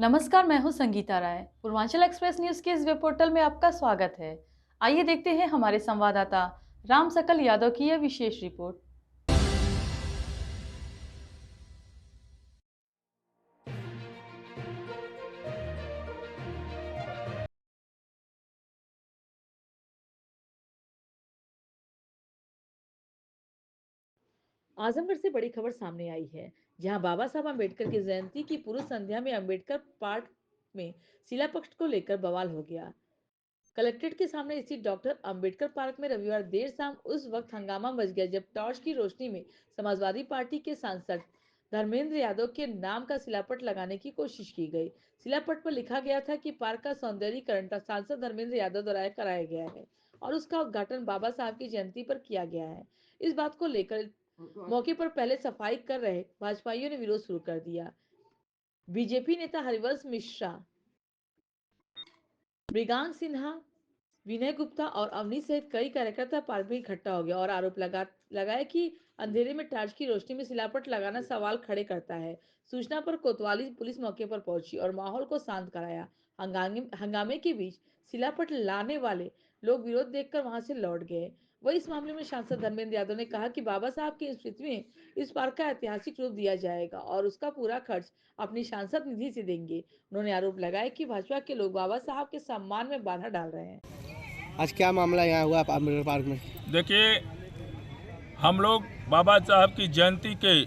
नमस्कार, मैं हूं संगीता राय। पूर्वांचल एक्सप्रेस न्यूज के इस वेब पोर्टल में आपका स्वागत है। आइए देखते हैं हमारे संवाददाता राम सकल यादव की यह विशेष रिपोर्ट। आजमगढ़ से बड़ी खबर सामने आई है, जहां बाबा साहब अम्बेडकर की जयंती की पूर्व संध्या में अम्बेडकर पार्क में शिला पक्ष को लेकर बवाल हो गया। कलेक्ट्रेट के सामने स्थित डॉक्टर अंबेडकर पार्क में रविवार देर शाम उस वक्त हंगामा मच गया जब टॉर्च की रोशनी में समाजवादी पार्टी के सांसद धर्मेंद्र यादव के नाम का शिलापट लगाने की कोशिश की गई। शिलापट पर लिखा गया था कि पार्क का सौंदर्यीकरण सांसद धर्मेंद्र यादव द्वारा कराया गया है और उसका उद्घाटन बाबा साहब की जयंती पर किया गया है। इस बात को लेकर मौके पर पहले सफाई कर रहे भाजपाइयों ने विरोध शुरू कर दिया। बीजेपी नेता हरिवंश मिश्रा, मृगांक सिन्हा, विनय गुप्ता और अवनी सहित कई कार्यकर्ता पार्क में इकट्ठा हो गया और आरोप लगाया कि अंधेरे में टार्च की रोशनी में शिलापट लगाना सवाल खड़े करता है। सूचना पर कोतवाली पुलिस मौके पर पहुंची और माहौल को शांत कराया। हंगामे के बीच शिलापट लाने वाले लोग विरोध देखकर वहां से लौट गए। वही इस मामले में सांसद धर्मेंद्र यादव ने कहा कि बाबा साहब की स्मृति में इस पार्क का ऐतिहासिक रूप दिया जाएगा और उसका पूरा खर्च अपनी सांसद निधि से देंगे। उन्होंने आरोप लगाया कि भाजपा के लोग बाबा साहब के सम्मान में बाधा डाल रहे हैं। आज क्या मामला यहाँ हुआ अम्बेडकर पार्क में? देखिए, हम लोग बाबा साहब की जयंती के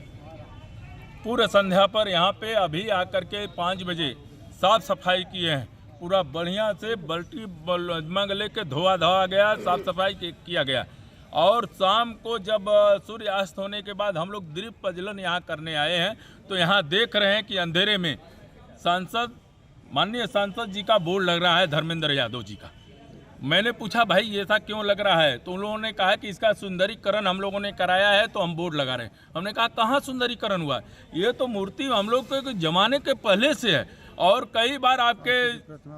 पूर्व संध्या पर यहाँ पे अभी आकर के 5 बजे साफ सफाई किए हैं। पूरा बढ़िया से बल्टी मग लेके धोआ धोआ गया, साफ सफाई किया गया। और शाम को जब सूर्यास्त होने के बाद हम लोग दीप प्रज्वलन यहाँ करने आए हैं, तो यहाँ देख रहे हैं कि अंधेरे में माननीय सांसद जी का बोर्ड लग रहा है, धर्मेंद्र यादव जी का। मैंने पूछा भाई ये ऐसा क्यों लग रहा है, तो उन लोगों ने कहा कि इसका सुंदरीकरण हम लोगों ने कराया है तो हम बोर्ड लगा रहे हैं। हमने कहा कहाँ सुंदरीकरण हुआ, ये तो मूर्ति हम लोग के जमाने के पहले से है और कई बार आपके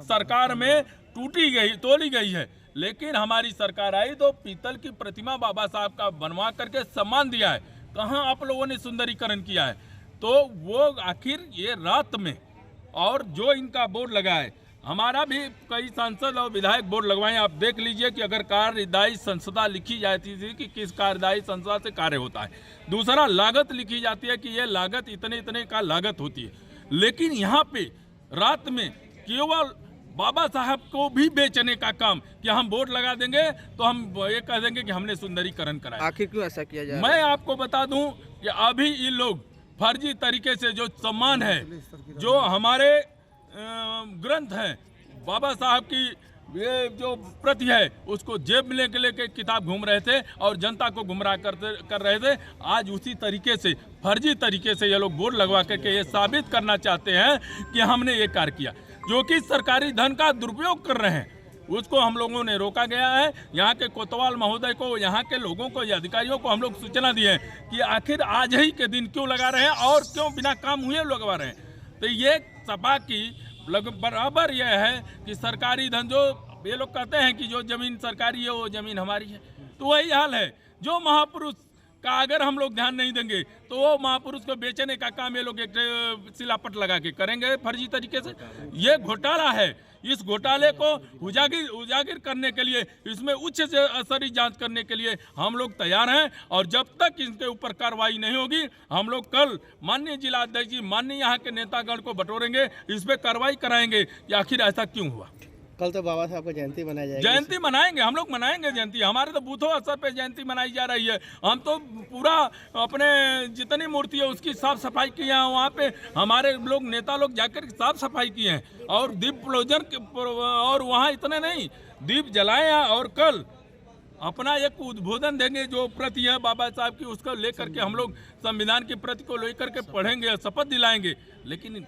सरकार में तोड़ी गई है, लेकिन हमारी सरकार आई तो पीतल की प्रतिमा बाबा साहब का बनवा करके सम्मान दिया है। कहाँ आप लोगों ने सुंदरीकरण किया है? तो वो आखिर ये रात में और जो इनका बोर्ड लगा है, हमारा भी कई सांसद और विधायक बोर्ड लगवाए। आप देख लीजिए कि अगर कार्यदायी संस्था लिखी जाती थी कि किस कार्यदायी संस्था से कार्य होता है। दूसरा, लागत लिखी जाती है कि यह लागत इतने इतने का लागत होती है, लेकिन यहाँ पे रात में केवल बाबा साहब को भी बेचने का काम कि हम बोर्ड लगा देंगे तो हम ये कह देंगे कि हमने सुंदरीकरण कराया। आखिर क्यों ऐसा किया जाए? मैं आपको बता दूं कि अभी ये लोग फर्जी तरीके से जो सम्मान है, जो हमारे ग्रंथ हैं, बाबा साहब की ये जो प्रति है, उसको जेब में लेके किताब घूम रहे थे और जनता को गुमराह कर रहे थे। आज उसी तरीके से फर्जी तरीके से ये लोग बोर्ड लगवा करके ये साबित करना चाहते हैं कि हमने ये कार्य किया, जो कि सरकारी धन का दुरुपयोग कर रहे हैं। उसको हम लोगों ने रोका गया है। यहाँ के कोतवाल महोदय को, यहाँ के लोगों को, अधिकारियों को हम लोग सूचना दिए हैं कि आखिर आज ही के दिन क्यों लगा रहे हैं और क्यों बिना काम हुए लगवा रहे हैं। तो ये सपा की बराबर यह है कि सरकारी धन, जो ये लोग कहते हैं कि जो जमीन सरकारी है वो जमीन हमारी है, तो वही हाल है। जो महापुरुष का अगर हम लोग ध्यान नहीं देंगे तो वो महापुरुष को बेचने का काम ये लोग एक शिलापट लगा के करेंगे फर्जी तरीके से। ये घोटाला है। इस घोटाले को उजागर करने के लिए, इसमें उच्च स्तरीय जांच करने के लिए हम लोग तैयार हैं और जब तक इनके ऊपर कार्रवाई नहीं होगी, हम लोग कल माननीय जिलाध्यक्ष जी, माननीय यहाँ के नेतागण को बटोरेंगे, इस पर कार्रवाई कराएंगे कि आखिर ऐसा क्यों हुआ। कल तो बाबा साहब का जयंती मनाई जाएगी। जयंती मनाएंगे, हम लोग मनाएंगे जयंती। हमारे तो बूथों स्तर पे जयंती मनाई जा रही है। हम तो पूरा अपने जितनी मूर्ति है उसकी साफ सफाई किए हैं। वहाँ पे हमारे लोग, नेता लोग जाकर साफ सफाई किए हैं और दीप प्रज्वलन, और वहाँ इतने नहीं, दीप जलाए हैं और कल अपना एक उद्बोधन देंगे जो प्रति है बाबा साहब की, उसको लेकर के हम लोग संविधान की प्रति को लेकर के पढ़ेंगे, शपथ दिलाएंगे। लेकिन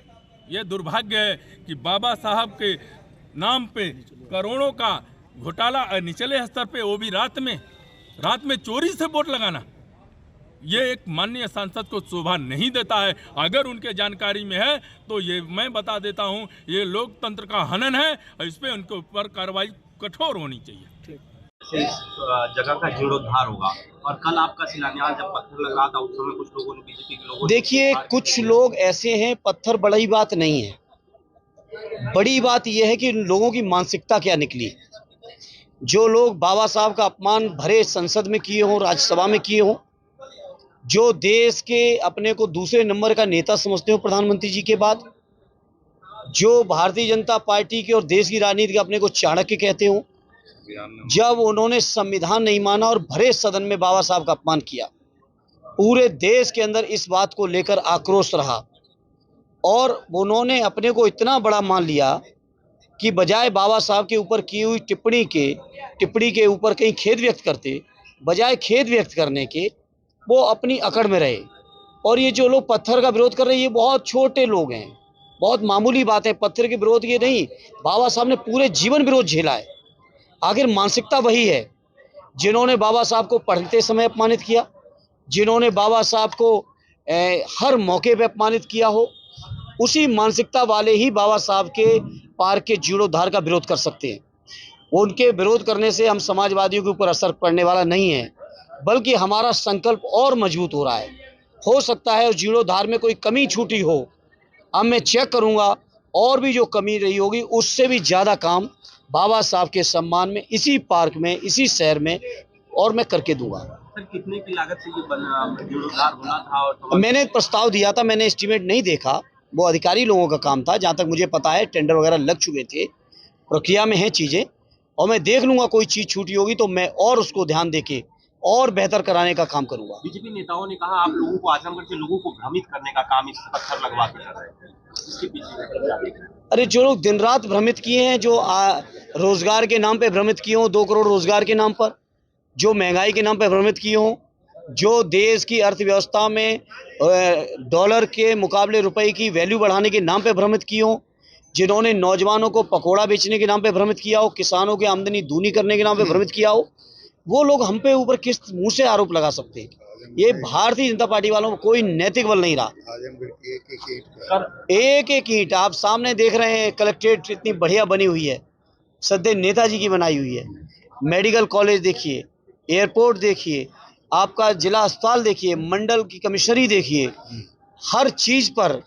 ये दुर्भाग्य है कि बाबा साहब के नाम पे करोड़ों का घोटाला निचले स्तर पे, वो भी रात में चोरी से वोट लगाना, ये एक माननीय सांसद को शोभा नहीं देता है। अगर उनके जानकारी में है तो ये मैं बता देता हूँ, ये लोकतंत्र का हनन है और इस पे उनके ऊपर कार्रवाई कठोर होनी चाहिए। इस जगह का जीर्णोद्धार होगा और कल आपका शिलान्यास जब पत्थर लग रहा था उस समय कुछ लोगों ने, बीजेपी के लोगों ने, देखिए, कुछ लोग ऐसे हैं, पत्थर बड़ी बात नहीं है। बड़ी बात यह है कि लोगों की मानसिकता क्या निकली। जो लोग बाबा साहब का अपमान भरे संसद में किए हों, राज्यसभा में किए हों, जो देश के अपने को दूसरे नंबर का नेता समझते हो प्रधानमंत्री जी के बाद, जो भारतीय जनता पार्टी के और देश की राजनीति के अपने को चाणक्य कहते हो, जब उन्होंने संविधान नहीं माना और भरे सदन में बाबा साहब का अपमान किया, पूरे देश के अंदर इस बात को लेकर आक्रोश रहा और उन्होंने अपने को इतना बड़ा मान लिया कि बजाय बाबा साहब के ऊपर की हुई टिप्पणी के ऊपर कहीं खेद व्यक्त करते, बजाय खेद व्यक्त करने के वो अपनी अकड़ में रहे। और ये जो लोग पत्थर का विरोध कर रहे हैं, ये बहुत छोटे लोग हैं, बहुत मामूली बात है। पत्थर के विरोध ये नहीं, बाबा साहब ने पूरे जीवन विरोध झेला है। आखिर मानसिकता वही है जिन्होंने बाबा साहब को पढ़ते समय अपमानित किया, जिन्होंने बाबा साहब को हर मौके पे अपमानित किया हो, उसी मानसिकता वाले ही बाबा साहब के पार्क के जीर्णोद्धार का विरोध कर सकते हैं। उनके विरोध करने से हम समाजवादियों के ऊपर असर पड़ने वाला नहीं है, बल्कि हमारा संकल्प और मजबूत हो रहा है। हो सकता है जीर्णोद्धार में कोई कमी छूटी हो, अब मैं चेक करूंगा और भी जो कमी रही होगी उससे भी ज़्यादा काम बाबा साहब के सम्मान में इसी पार्क में, इसी शहर में और मैं करके दूंगा। सर, कितने की लागत से ये जीर्णोद्धार होना था? और मैंने प्रस्ताव दिया था, मैंने एस्टीमेट नहीं देखा, वो अधिकारी लोगों का काम था। जहाँ तक मुझे पता है टेंडर वगैरह लग चुके थे, प्रक्रिया में हैं चीज़ें, और मैं देख लूँगा कोई चीज़ छूटी होगी तो मैं और उसको ध्यान देके और बेहतर कराने का काम करूँगा। बीजेपी नेताओं ने कहा आप लोगों को, आजमगढ़ के लोगों को भ्रमित करने का काम इस पत्थर लगवा के कर रहे हैं, इसके पीछे? अरे जो लोग दिन रात भ्रमित किए हैं, जो रोजगार के नाम पे भ्रमित किए हों, 2 करोड़ रोजगार के नाम पर, जो महंगाई के नाम पे भ्रमित किए हों, जो देश की अर्थव्यवस्था में डॉलर के मुकाबले रुपए की वैल्यू बढ़ाने के नाम पे भ्रमित किए हों, जिन्होंने नौजवानों को पकौड़ा बेचने के नाम पे भ्रमित किया हो, किसानों की आमदनी दूनी करने के नाम पे भ्रमित किया हो, वो लोग हम पे ऊपर किस मुंह से आरोप लगा सकते हैं? ये भारतीय जनता पार्टी वालों को कोई नैतिक बल नहीं रहा। एक एक ईंट आप सामने देख रहे हैं, कलेक्ट्रेट इतनी बढ़िया बनी हुई है, सदैव नेताजी की बनाई हुई है। मेडिकल कॉलेज देखिए, एयरपोर्ट देखिए, आपका जिला अस्पताल देखिए, मंडल की कमिश्नरी देखिए, हर चीज़ पर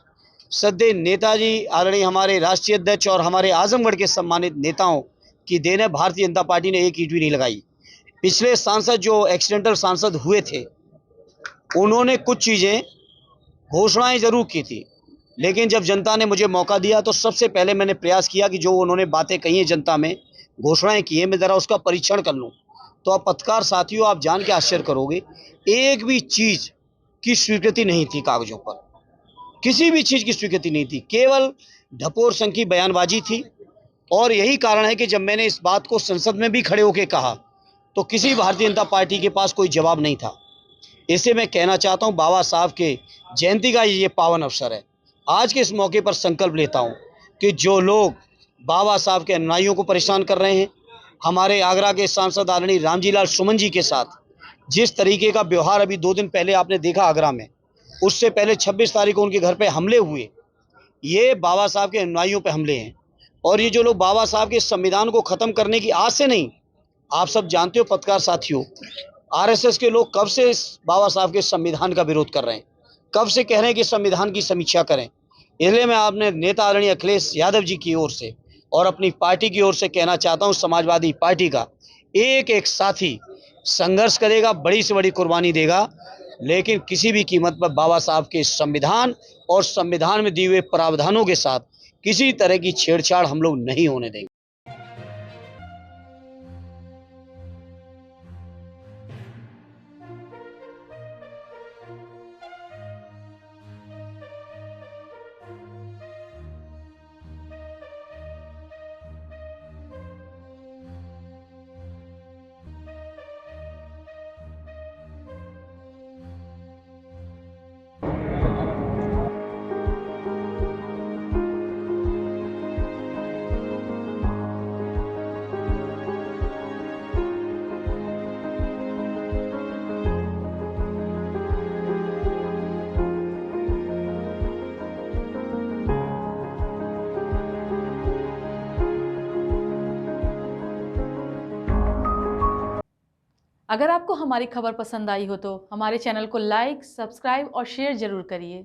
सदैव नेताजी, आदरणीय हमारे राष्ट्रीय अध्यक्ष और हमारे आजमगढ़ के सम्मानित नेताओं की देन है। भारतीय जनता पार्टी ने एक ईंट भी नहीं लगाई। पिछले सांसद जो एक्सीडेंटल सांसद हुए थे, उन्होंने कुछ चीज़ें घोषणाएं जरूर की थी, लेकिन जब जनता ने मुझे मौका दिया तो सबसे पहले मैंने प्रयास किया कि जो उन्होंने बातें कही हैं, जनता में घोषणाएं की हैं, मैं ज़रा उसका परीक्षण कर लूं। तो आप पत्रकार साथियों, आप जान के आश्चर्य करोगे, एक भी चीज़ की स्वीकृति नहीं थी कागजों पर, किसी भी चीज़ की स्वीकृति नहीं थी, केवल ढपोर संघ की बयानबाजी थी। और यही कारण है कि जब मैंने इस बात को संसद में भी खड़े होकर कहा तो किसी भारतीय जनता पार्टी के पास कोई जवाब नहीं था। इसे मैं कहना चाहता हूं, बाबा साहब के जयंती का ये पावन अवसर है। आज के इस मौके पर संकल्प लेता हूं कि जो लोग बाबा साहब के अनुयायियों को परेशान कर रहे हैं, हमारे आगरा के सांसद आदरणीय रामजी लाल सुमन जी के साथ जिस तरीके का व्यवहार अभी 2 दिन पहले आपने देखा आगरा में, उससे पहले 26 तारीख को उनके घर पे हमले हुए, ये बाबा साहब के अनुयायियों पे हमले हैं। और ये जो लोग बाबा साहब के संविधान को ख़त्म करने की आस से नहीं, आप सब जानते हो पत्रकार साथियों, आरएसएस के लोग कब से इस बाबा साहब के संविधान का विरोध कर रहे हैं, कब से कह रहे हैं कि संविधान की समीक्षा करें। इसलिए मैं आपने नेता आदरणीय अखिलेश यादव जी की ओर से और अपनी पार्टी की ओर से कहना चाहता हूं, समाजवादी पार्टी का एक एक साथी संघर्ष करेगा, बड़ी से बड़ी कुर्बानी देगा, लेकिन किसी भी कीमत पर बाबा साहब के संविधान और संविधान में दिए हुए प्रावधानों के साथ किसी तरह की छेड़छाड़ हम लोग नहीं होने देंगे। अगर आपको हमारी खबर पसंद आई हो तो हमारे चैनल को लाइक, सब्सक्राइब और शेयर जरूर करिए।